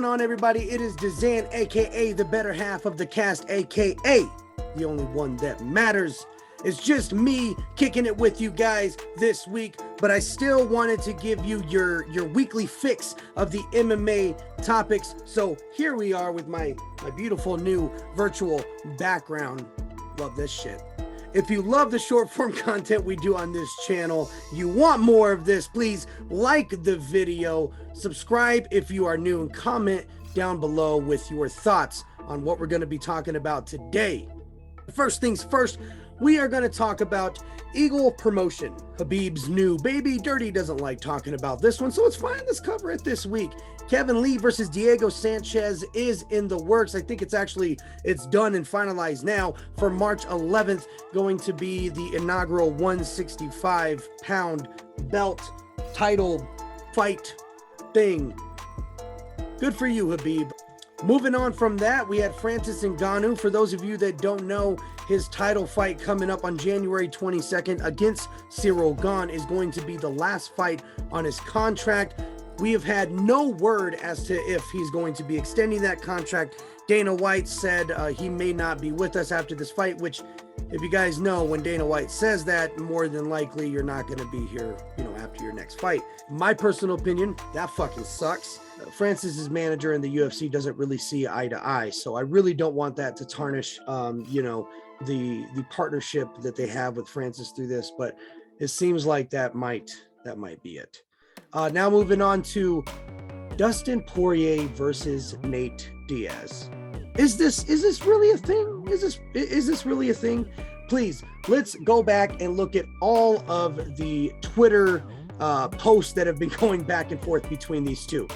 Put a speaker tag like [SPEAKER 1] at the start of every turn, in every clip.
[SPEAKER 1] on, everybody? It is DZAN, aka the better half of the cast, aka the only one that matters. It's just me kicking it with you guys this week, but I still wanted to give you your weekly fix of the MMA topics. So here we are with my beautiful new virtual background. Love this shit. If you love the short form content we do on this channel, you want more of this, please like the video, subscribe if you are new, and comment down below with your thoughts on what we're going to be talking about today. First things first, we are going to talk about Eagle Promotion, Khabib's new baby. Dirty doesn't like talking about this one, so it's fine. Let's cover it this week. Kevin Lee versus Diego Sanchez is in the works. I think it's done and finalized now for March 11th, going to be the inaugural 165-pound belt title fight thing. Good for you, Khabib. Moving on from that, we had Francis Ngannou. For those of you that don't know, his title fight coming up on January 22nd against Ciryl Gane is going to be the last fight on his contract. We have had no word as to if he's going to be extending that contract. Dana White said he may not be with us after this fight, which, if you guys know, when Dana White says that, more than likely you're not going to be here, after your next fight. My personal opinion, that fucking sucks. Francis's manager in the UFC doesn't really see eye to eye, so I really don't want that to tarnish, the partnership that they have with Francis through this. But it seems like that might be it. Now moving on to Dustin Poirier versus Nate Diaz. Is this really a thing? Is this really a thing? Please, let's go back and look at all of the Twitter posts that have been going back and forth between these two.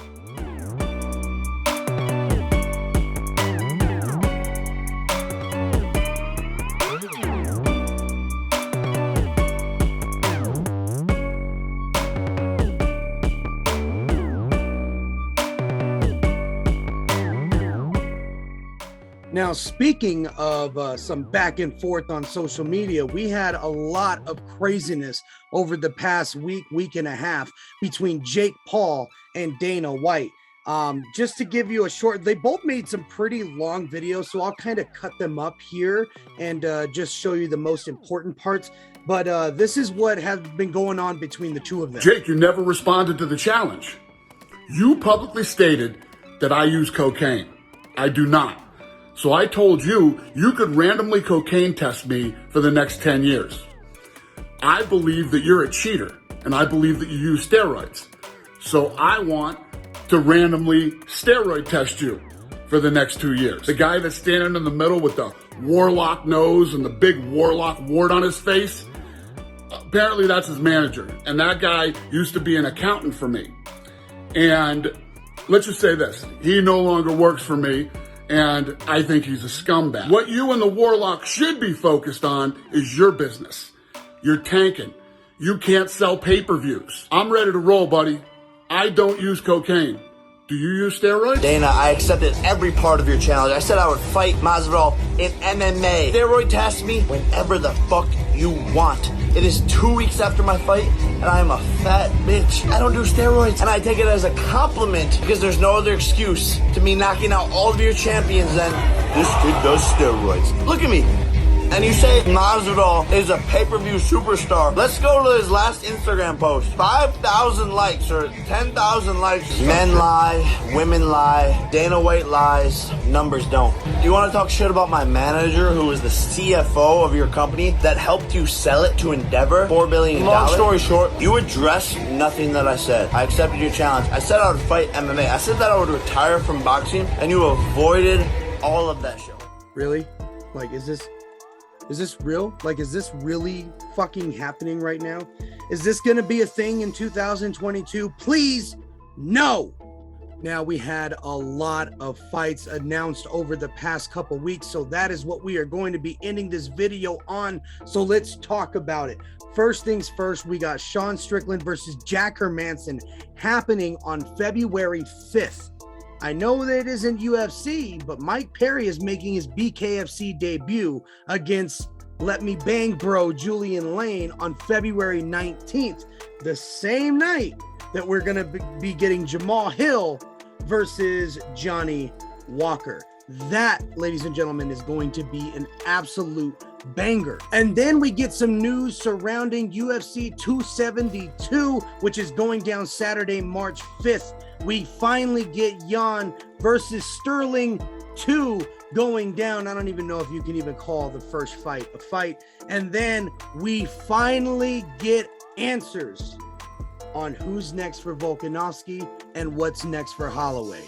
[SPEAKER 1] Now, speaking of some back and forth on social media, we had a lot of craziness over the past week and a half between Jake Paul and Dana White. Just to give you a short, they both made some pretty long videos, so I'll kind of cut them up here and just show you the most important parts. But this is what has been going on between the two of them.
[SPEAKER 2] Jake, you never responded to the challenge. You publicly stated that I use cocaine. I do not. So I told you could randomly cocaine test me for the next 10 years. I believe that you're a cheater, and I believe that you use steroids. So I want to randomly steroid test you for the next 2 years. The guy that's standing in the middle with the warlock nose and the big warlock wart on his face, apparently that's his manager. And that guy used to be an accountant for me. And let's just say this, he no longer works for me. And I think he's a scumbag. What you and the Warlock should be focused on is your business. You're tanking. You can't sell pay-per-views. I'm ready to roll, buddy. I don't use cocaine. Do you use steroids?
[SPEAKER 3] Dana, I accepted every part of your challenge. I said I would fight Masvidal in MMA. Steroid test me whenever the fuck you want. It is 2 weeks after my fight, and I am a fat bitch. I don't do steroids, and I take it as a compliment because there's no other excuse to me knocking out all of your champions than this kid does steroids. Look at me. And you say Masvidal is a pay-per-view superstar. Let's go to his last Instagram post. 5,000 likes or 10,000 likes. Men lie, women lie, Dana White lies, numbers don't. Do you want to talk shit about my manager who is the CFO of your company that helped you sell it to Endeavor? $4 billion. Long story short, you addressed nothing that I said. I accepted your challenge. I said I would fight MMA. I said that I would retire from boxing, and you avoided all of that shit.
[SPEAKER 1] Really? Like, is this real? Like, is this really fucking happening right now? Is this going to be a thing in 2022? Please, no. Now, we had a lot of fights announced over the past couple weeks, so that is what we are going to be ending this video on. So let's talk about it. First things first, we got Sean Strickland versus Jack Manson happening on February 5th. I know that it isn't UFC, but Mike Perry is making his BKFC debut against Let Me Bang Bro Julian Lane on February 19th, the same night that we're going to be getting Jamal Hill versus Johnny Walker. That, ladies and gentlemen, is going to be an absolute banger. And then we get some news surrounding UFC 272, which is going down Saturday, March 5th. We finally get Jan versus Sterling 2 going down. I don't even know if you can even call the first fight a fight. And then we finally get answers on who's next for Volkanovski and what's next for Holloway.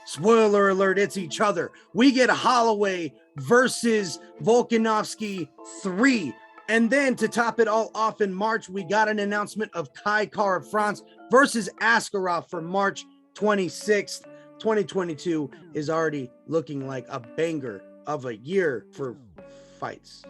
[SPEAKER 1] Spoiler alert, it's each other. We get Holloway versus Volkanovski 3. And then to top it all off in March, we got an announcement of Kai Kara-France versus Askarov for March 26th. 2022 is already looking like a banger of a year for fights.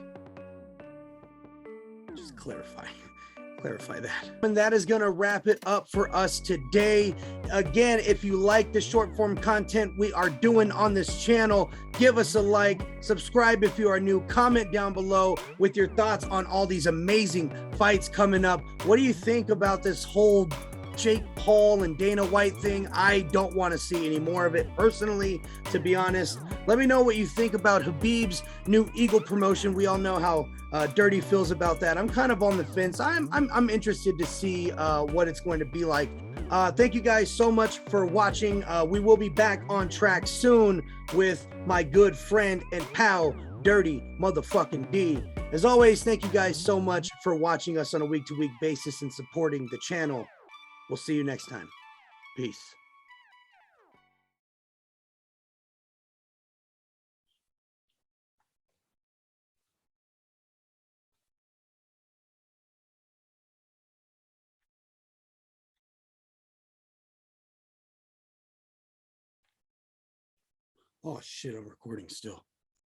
[SPEAKER 1] Just clarify that. And that is going to wrap it up for us today. Again, if you like the short form content we are doing on this channel, give us a like, subscribe if you are new, comment down below with your thoughts on all these amazing fights coming up. What do you think about this whole Jake Paul and Dana White thing? I don't want to see any more of it personally, to be honest. Let me know what you think about Khabib's new Eagle promotion. We all know how Dirty feels about that. I'm kind of on the fence. I'm interested to see what it's going to be like. Thank you guys so much for watching. We will be back on track soon with my good friend and pal, Dirty motherfucking D. As always, thank you guys so much for watching us on a week-to-week basis and supporting the channel. We'll see you next time. Peace. Oh shit, I'm recording still.